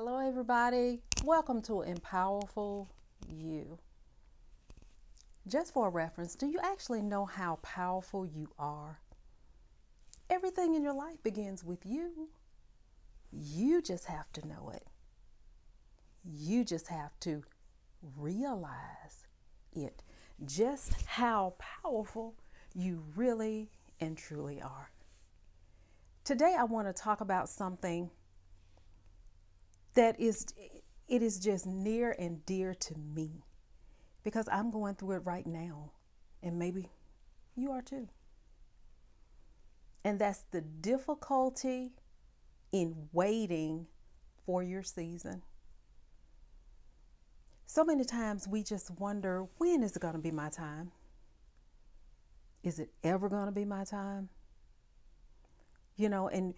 Hello, everybody. Welcome to Empowerful You. Just for a reference, do you actually know how powerful you are? Everything in your life begins with you. You just have to know it. You just have to realize it. Just how powerful you really and truly are. Today, I want to talk about something that is just near and dear to me because I'm going through it right now, and maybe you are too. And that's the difficulty in waiting for your season. So many times we just wonder, when is it going to be my time? Is it ever going to be my time? And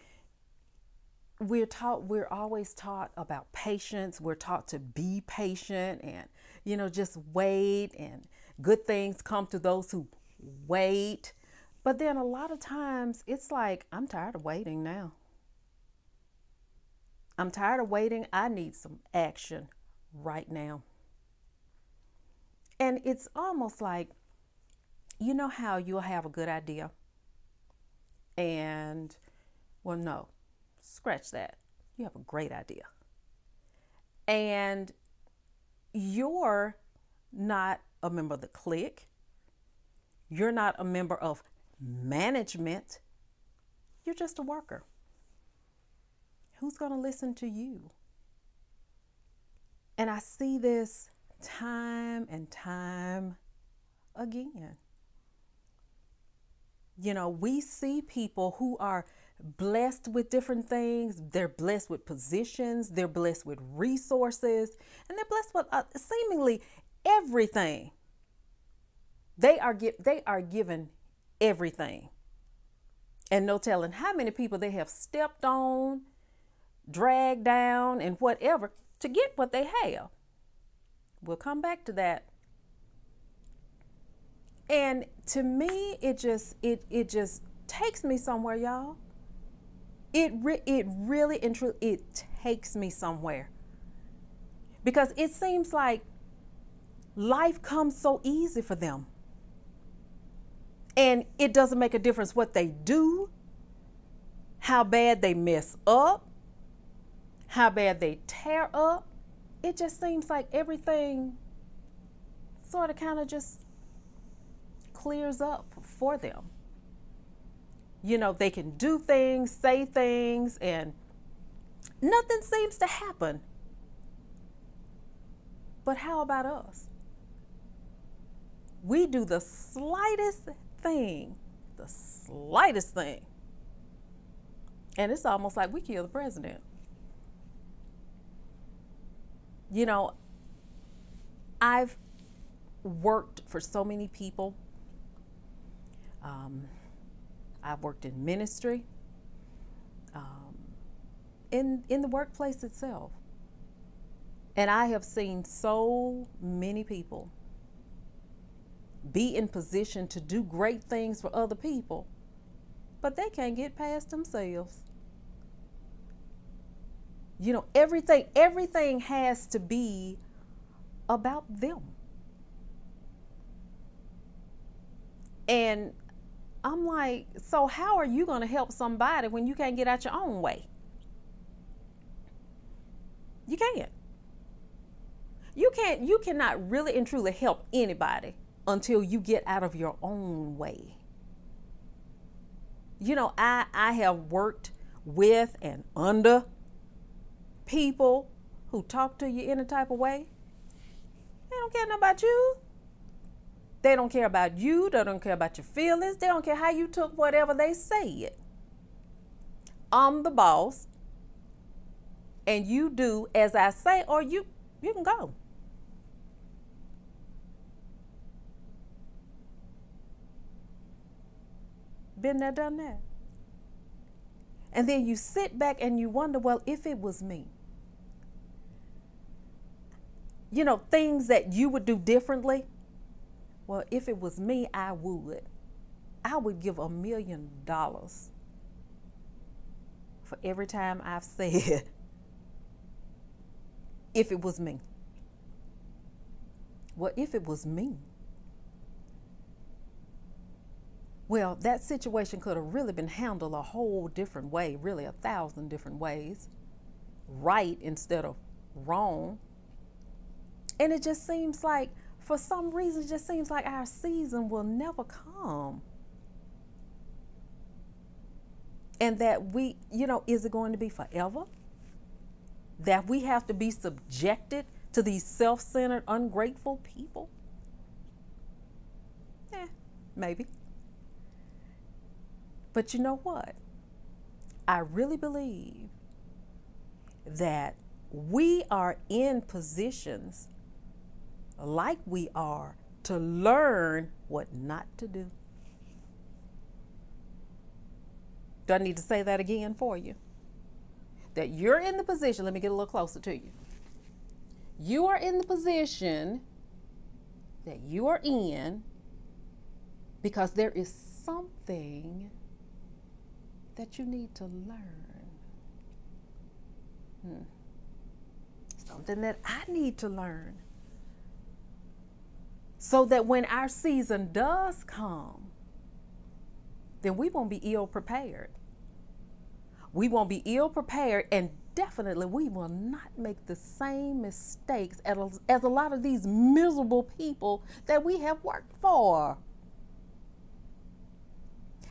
we're always taught about patience. We're taught to be patient and, just wait, and good things come to those who wait. But then a lot of times it's like, I'm tired of waiting now. I'm tired of waiting. I need some action right now. And it's almost like, how you'll have a good idea and, well, no, scratch that. You have a great idea. And you're not a member of the clique. You're not a member of management. You're just a worker. Who's going to listen to you? And I see this time and time again. We see people who are blessed with different things. They're blessed with positions. They're blessed with resources. And they're blessed with seemingly everything. They are given everything. And no telling how many people they have stepped on, dragged down, and whatever to get what they have. We'll come back to that. And to me, it just takes me somewhere, y'all. It really and truly, it takes me somewhere. Because it seems like life comes so easy for them. And it doesn't make a difference what they do, how bad they mess up, how bad they tear up. It just seems like everything sort of kind of just clears up for them. They can do things, say things, and nothing seems to happen. But how about us? We do the slightest thing, and it's almost like we kill the president. I've worked for so many people. I've worked in ministry, in the workplace itself. And I have seen so many people be in position to do great things for other people, but they can't get past themselves. Everything has to be about them. And I'm like, so how are you going to help somebody when you can't get out your own way? You can't. You cannot really and truly help anybody until you get out of your own way. I have worked with and under people who talk to you in a type of way. They don't care nothing about you. They don't care about you. They don't care about your feelings. They don't care how you took whatever they said. I'm the boss, and you do as I say, or you can go. Been there, done that. And then you sit back and you wonder, well, if it was me, things that you would do differently. Well, if it was me, I would give $1 million for every time I've said if it was me? Well, if it was me, well, that situation could have really been handled a whole different way, really 1,000 different ways, right instead of wrong. And it just seems like, for some reason, it just seems like our season will never come. And that we, is it going to be forever? That we have to be subjected to these self-centered, ungrateful people? Maybe. But you know what? I really believe that we are in positions like we are to learn what not to do. Do I need to say that again for you? That you're in the position, let me get a little closer to you. You are in the position that you are in because there is something that you need to learn. Something that I need to learn. So that when our season does come, then we won't be ill prepared. We won't be ill prepared, and definitely we will not make the same mistakes as a lot of these miserable people that we have worked for.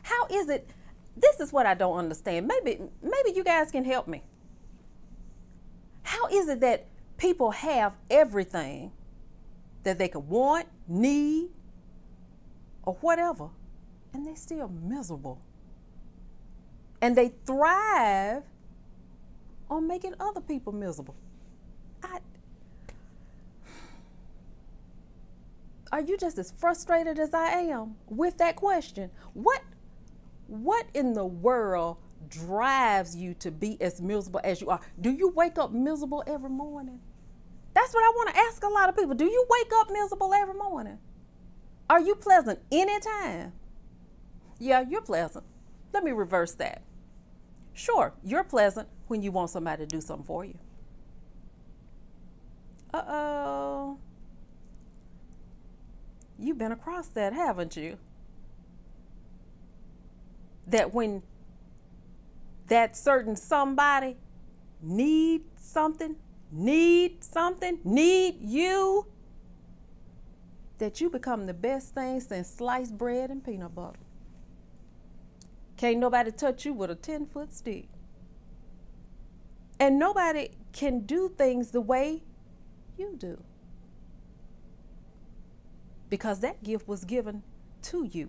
How is it? This is what I don't understand. Maybe you guys can help me. How is it that people have everything that they could want, need, or whatever, and they're still miserable? And they thrive on making other people miserable. Are you just as frustrated as I am with that question? What in the world drives you to be as miserable as you are? Do you wake up miserable every morning? That's what I want to ask a lot of people. Do you wake up miserable every morning? Are you pleasant anytime? Yeah, you're pleasant. Let me reverse that. Sure, you're pleasant when you want somebody to do something for you. Uh-oh. You've been across that, haven't you? That when that certain somebody need you, that you become the best thing since sliced bread and peanut butter. Can't nobody touch you with a 10-foot stick. And nobody can do things the way you do. Because that gift was given to you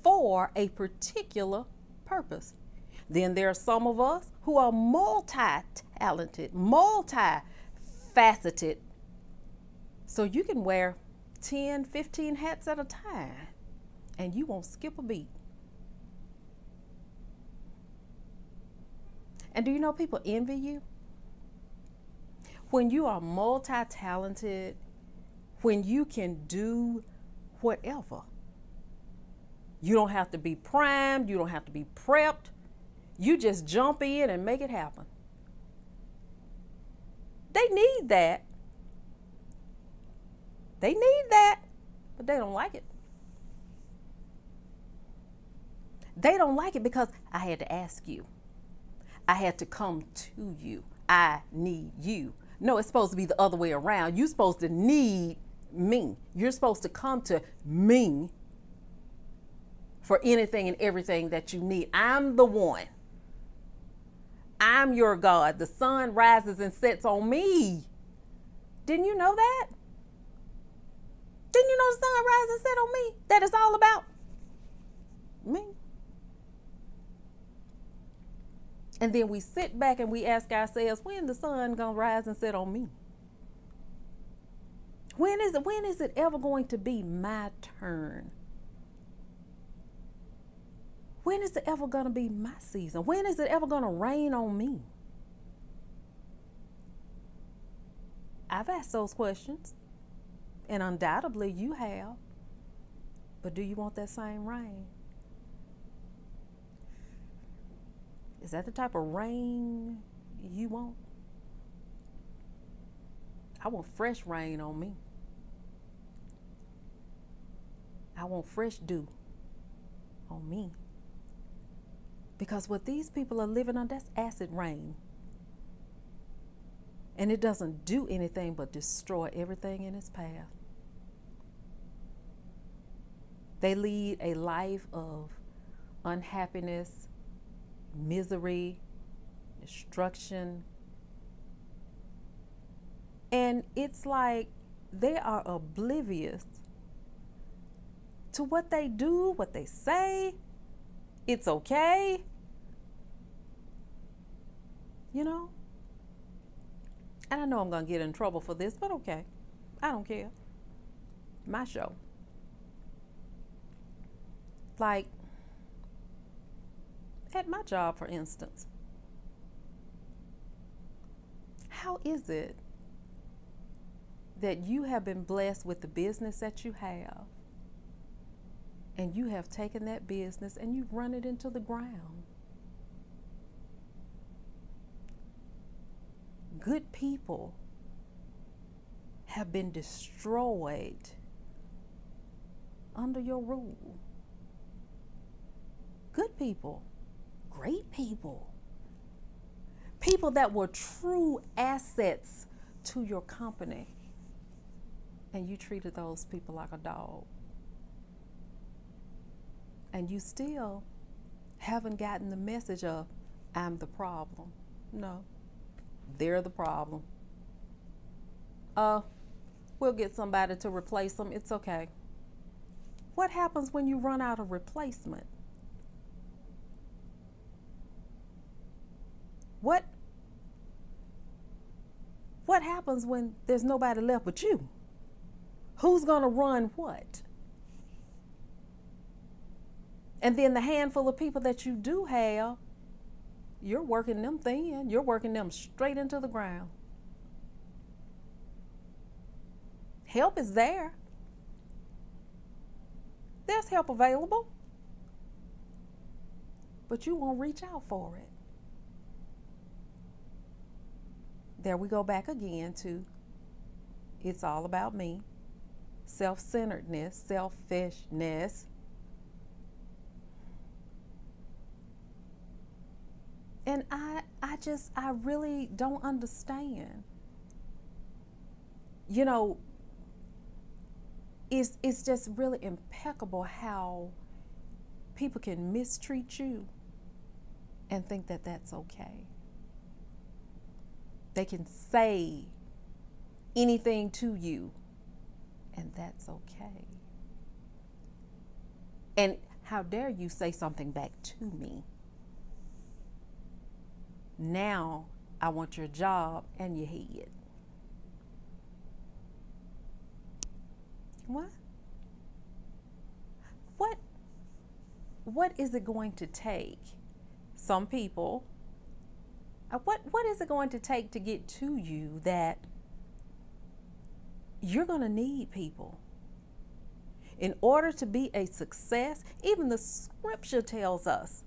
for a particular purpose. Then there are some of us who are multi-talented, multi-faceted. So you can wear 10, 15 hats at a time and you won't skip a beat. And do you know people envy you? When you are multi-talented, when you can do whatever. You don't have to be primed, you don't have to be prepped. You just jump in and make it happen. They need that. They need that, but they don't like it. They don't like it because I had to ask you. I had to come to you. I need you. No, it's supposed to be the other way around. You're supposed to need me. You're supposed to come to me for anything and everything that you need. I'm the one. I'm your God. The sun rises and sets on me. Didn't you know that? Didn't you know the sun rises and sets on me? That is all about me. And then we sit back and we ask ourselves, when the sun gonna rise and set on me? When is it ever going to be my turn? When is it ever gonna be my season? When is it ever gonna rain on me? I've asked those questions, and undoubtedly you have. But do you want that same rain? Is that the type of rain you want? I want fresh rain on me. I want fresh dew on me. Because what these people are living on, that's acid rain. And it doesn't do anything but destroy everything in its path. They lead a life of unhappiness, misery, destruction. And it's like they are oblivious to what they do, what they say. It's okay. You know? And I know I'm going to get in trouble for this, but okay. I don't care. My show. Like, at my job, for instance, how is it that you have been blessed with the business that you have, and you have taken that business and you've run it into the ground? Good people have been destroyed under your rule. Good people, great people, people that were true assets to your company, and you treated those people like a dog. And you still haven't gotten the message of, I'm the problem. No, they're the problem. We'll get somebody to replace them. It's okay. What happens when you run out of replacement? What happens when there's nobody left but you? Who's going to run what? And then the handful of people that you do have, you're working them thin. You're working them straight into the ground. Help is there. There's help available. But you won't reach out for it. There we go back again to it's all about me. Self-centeredness, selfishness. And I really don't understand. You know, it's just really impeccable how people can mistreat you and think that that's okay. They can say anything to you, and that's okay. And how dare you say something back to me? Now I want your job and your head. What is it going to take? Some people, what is it going to take to get to you that you're going to need people? In order to be a success, even the scripture tells us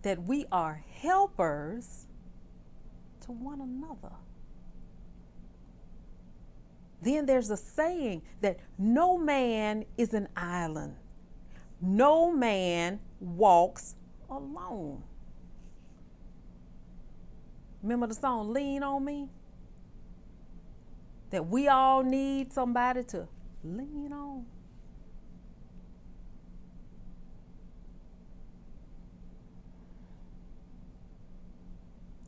that we are helpers to one another. Then there's a saying that no man is an island. No man walks alone. Remember the song, Lean on Me? That we all need somebody to lean on.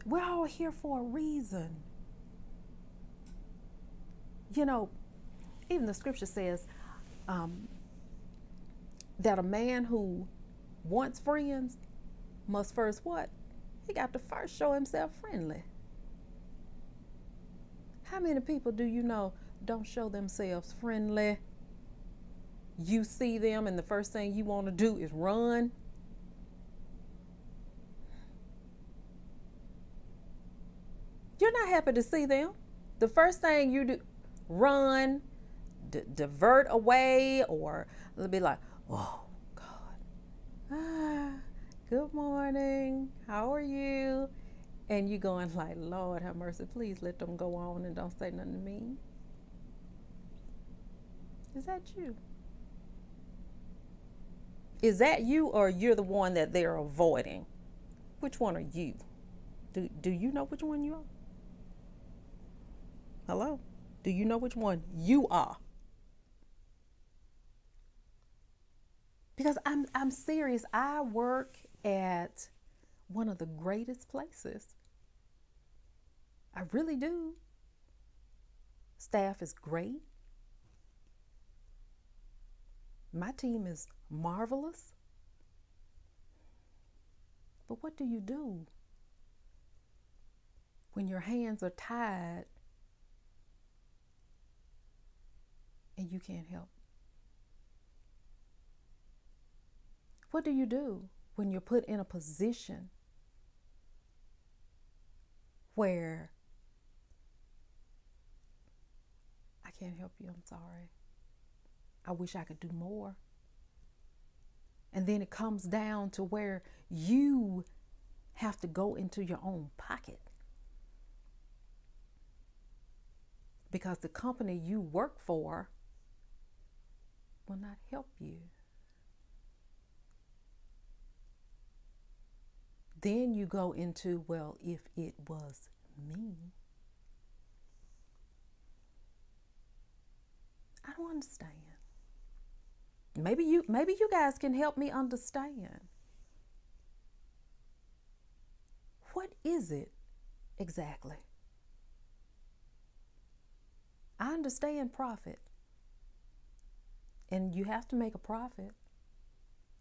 We're all here for a reason. You know, even the scripture says that a man who wants friends must first what? He got to first show himself friendly. How many people do you know don't show themselves friendly? You see them and the first thing you want to do is run. You're not happy to see them. The first thing you do, run, divert away, or be like, oh, God. Good morning. How are you? And you going like, Lord have mercy, please let them go on and don't say nothing to me. Is that you? Is that you, or you're the one that they're avoiding? Which one are you? Do you know which one you are? Hello? Do you know which one you are? Because I'm serious. I work at one of the greatest places. I really do. Staff is great. My team is marvelous. But what do you do when your hands are tied and you can't help? What do you do when you're put in a position where I can't help you, I'm sorry, I wish I could do more? And then it comes down to where you have to go into your own pocket because the company you work for will not help you. Then you go into, well, if it was me. I don't understand. Maybe you guys can help me understand. What is it exactly? I understand profit. And you have to make a profit,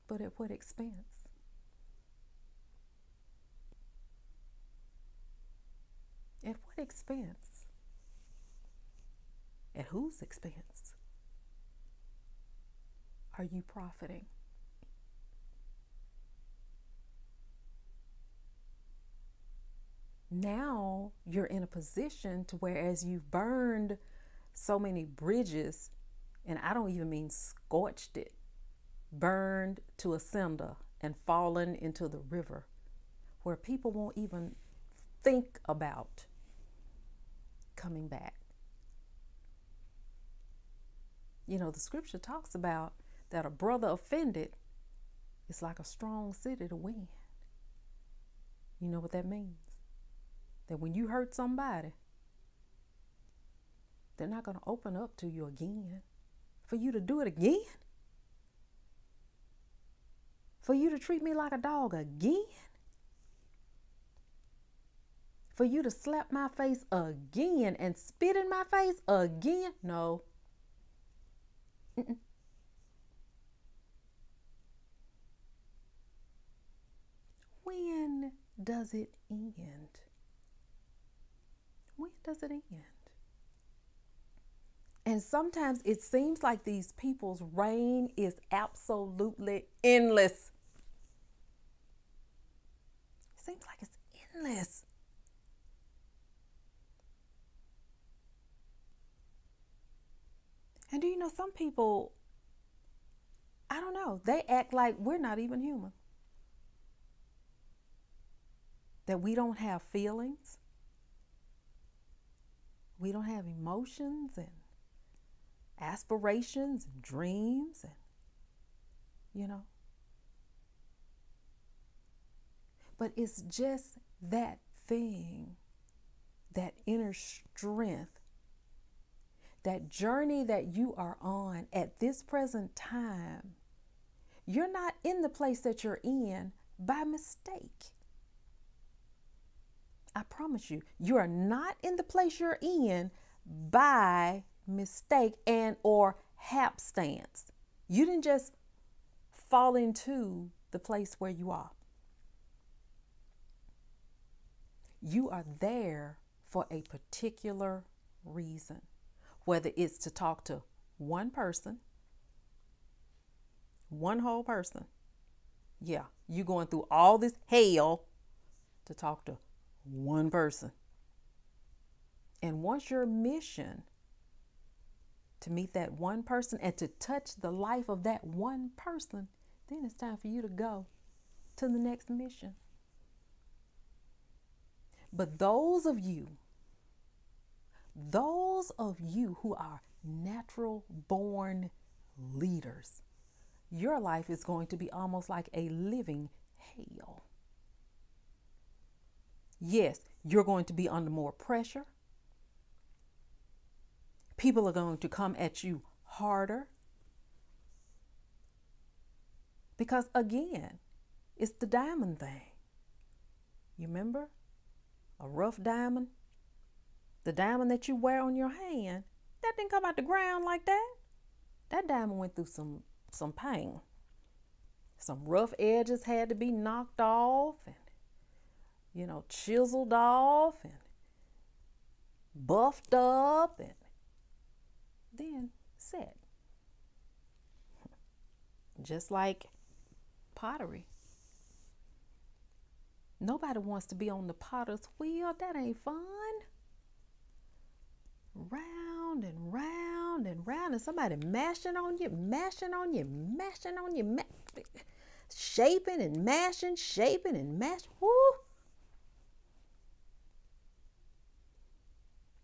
but at what expense? At what expense? At whose expense are you profiting? Now you're in a position to where, as you've burned so many bridges, and I don't even mean scorched it, burned to a cinder and fallen into the river, where people won't even think about coming back. You know, the scripture talks about that a brother offended is like a strong city to win. You know what that means? That when you hurt somebody, they're not going to open up to you again. For you to do it again? For you to treat me like a dog again? For you to slap my face again and spit in my face again? No. Mm-mm. When does it end? When does it end? And sometimes it seems like these people's reign is absolutely endless. It seems like it's endless. And do you know, some people, I don't know, they act like we're not even human. That we don't have feelings. We don't have emotions and aspirations and dreams, and but it's just that thing, that inner strength, that journey that you are on at this present time. You're not in the place that you're in by mistake. I promise you, you are not in the place you're in by mistake and or hapstance. You didn't just fall into the place where you are. You are there for a particular reason, whether it's to talk to one person, one whole person. Yeah, you're going through all this hell to talk to one person. And once your mission to meet that one person and to touch the life of that one person, then it's time for you to go to the next mission. But those of you who are natural born leaders, your life is going to be almost like a living hell. Yes, you're going to be under more pressure. People are going to come at you harder. Because again, it's the diamond thing. You remember? A rough diamond? The diamond that you wear on your hand, that didn't come out the ground like that. That diamond went through some pain. Some rough edges had to be knocked off and, chiseled off and buffed up and then set. Just like pottery. Nobody wants to be on the potter's wheel. That ain't fun. Round and round and round, and somebody mashing on you, shaping and mashing. Woo!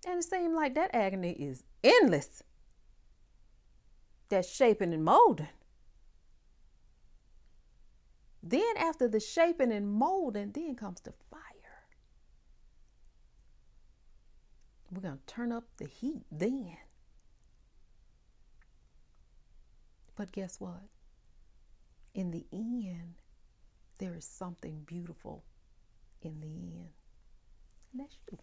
And it seems like that agony is endless. That shaping and molding. Then after the shaping and molding, then comes the fire. We're going to turn up the heat then. But guess what? In the end, there is something beautiful in the end. And that's you.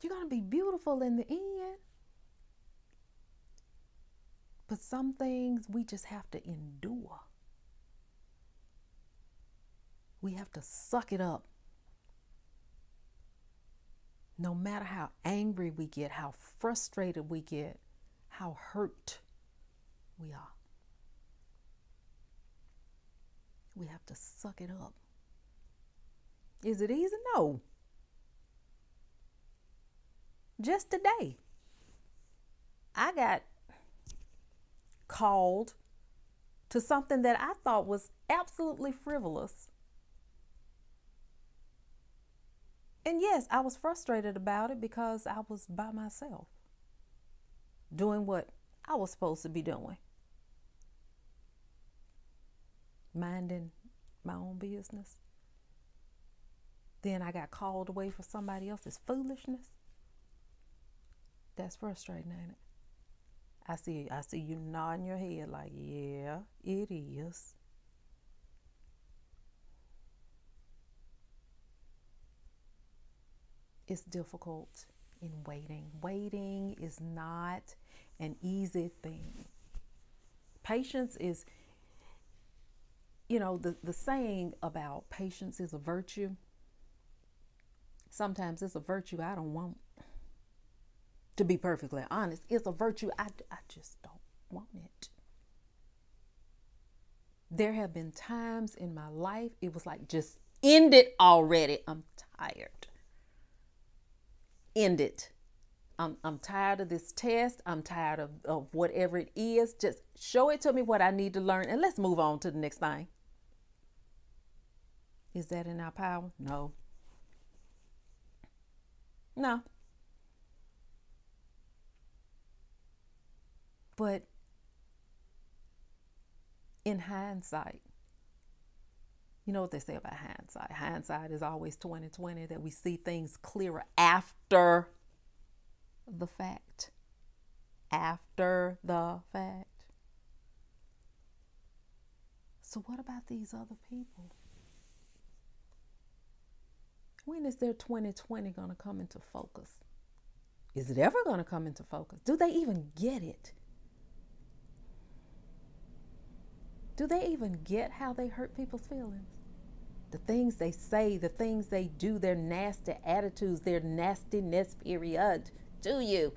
You're going to be beautiful in the end. But some things we just have to endure. We have to suck it up. No matter how angry we get, how frustrated we get, how hurt we are. We have to suck it up. Is it easy? No. Just today, I got called to something that I thought was absolutely frivolous. And yes, I was frustrated about it because I was by myself, doing what I was supposed to be doing, minding my own business. Then I got called away for somebody else's foolishness. That's frustrating, ain't it? I see you nodding your head like, yeah, it is. It's difficult in waiting. Waiting is not an easy thing. Patience is, the saying about patience is a virtue. Sometimes it's a virtue I don't want. To be perfectly honest, it's a virtue I just don't want it. There have been times in my life it was like, just end it already. I'm tired. End it. I'm tired of this test. I'm tired of whatever it is. Just show it to me what I need to learn and let's move on to the next thing. Is that in our power? No. No. But in hindsight, you know what they say about hindsight? Hindsight is always 20/20, that we see things clearer after the fact. After the fact. So what about these other people? When is their 20/20 going to come into focus? Is it ever going to come into focus? Do they even get it? Do they even get how they hurt people's feelings? The things they say, the things they do, their nasty attitudes, their nastiness, period, to you.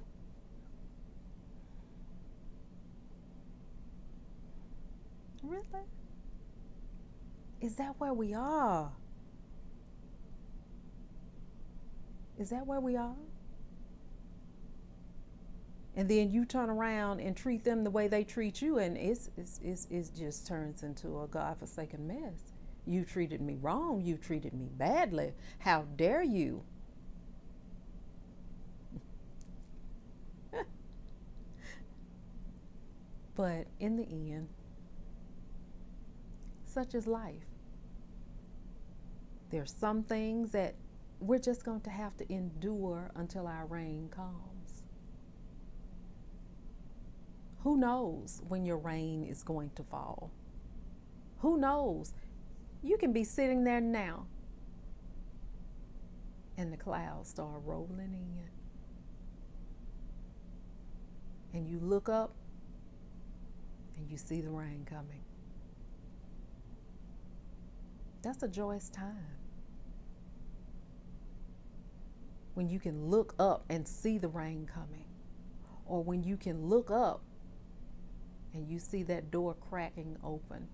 Really? Is that where we are? Is that where we are? And then you turn around and treat them the way they treat you, and it just turns into a godforsaken mess. You treated me wrong. You treated me badly. How dare you? But in the end, such is life. There's some things that we're just going to have to endure until our rain comes. Who knows when your rain is going to fall? Who knows? You can be sitting there now and the clouds start rolling in. And you look up and you see the rain coming. That's a joyous time. When you can look up and see the rain coming. Or when you can look up and you see that door cracking open.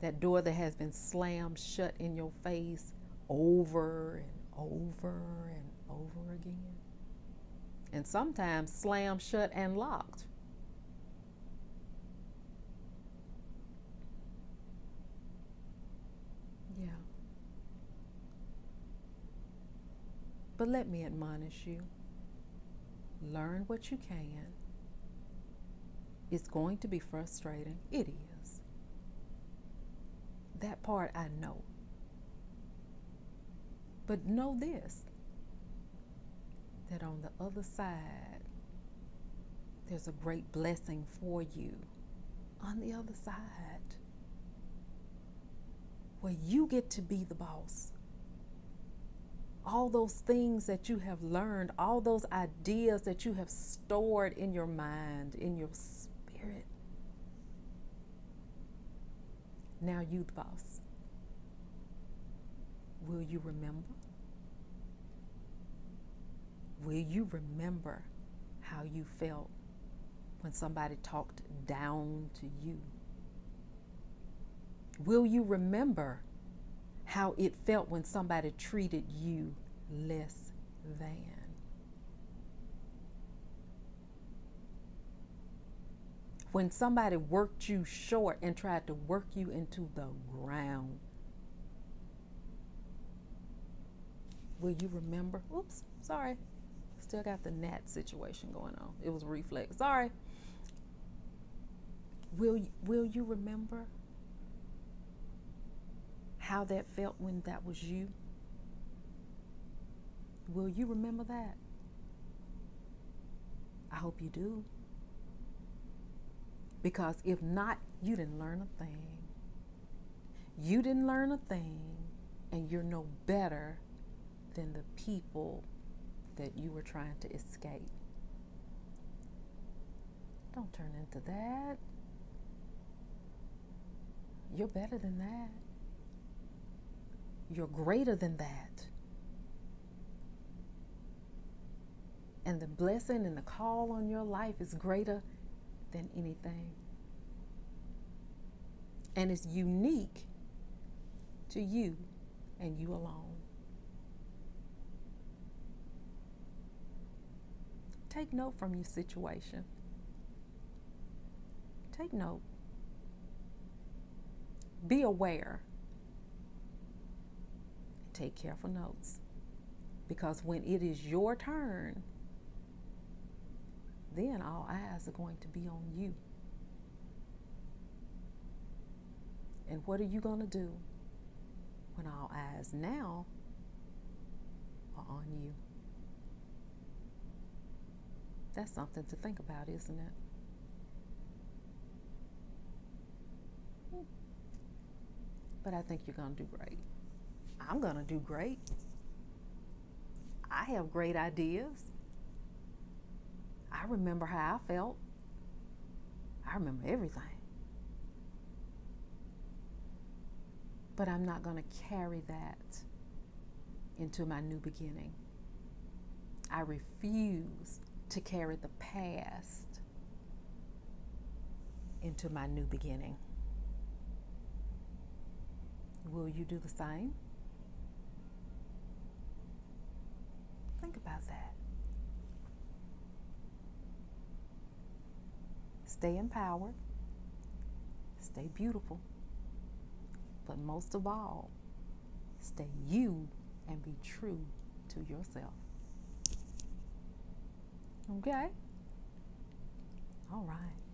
That door that has been slammed shut in your face over and over and over again. And sometimes slammed shut and locked. Yeah. But let me admonish you. Learn what you can. It's going to be frustrating. It is. That part I know. But know this, that on the other side, there's a great blessing for you on the other side, where you get to be the boss. All those things that you have learned, all those ideas that you have stored in your mind, in your spirit, now you the boss. Will you remember? Will you remember how you felt when somebody talked down to you? Will you remember how it felt when somebody treated you less than? When somebody worked you short and tried to work you into the ground? Will you remember? Oops, sorry. Still got the gnat situation going on. It was a reflex. Sorry. Will you remember how that felt when that was you? Will you remember that? I hope you do. Because if not, you didn't learn a thing. You didn't learn a thing, and you're no better than the people that you were trying to escape. Don't turn into that. You're better than that. You're greater than that. And the blessing and the call on your life is greater than anything. And it's unique to you and you alone. Take note from your situation. Take note. Be aware. Take careful notes. Because when it is your turn, then all eyes are going to be on you. And what are you going to do when all eyes now are on you? That's something to think about, isn't it? But I think you're going to do great. I'm going to do great. I have great ideas. I remember how I felt. I remember everything. But I'm not going to carry that into my new beginning. I refuse to carry the past into my new beginning. Will you do the same? Think about that. Stay empowered. Stay beautiful. But most of all, stay you and be true to yourself. Okay? All right.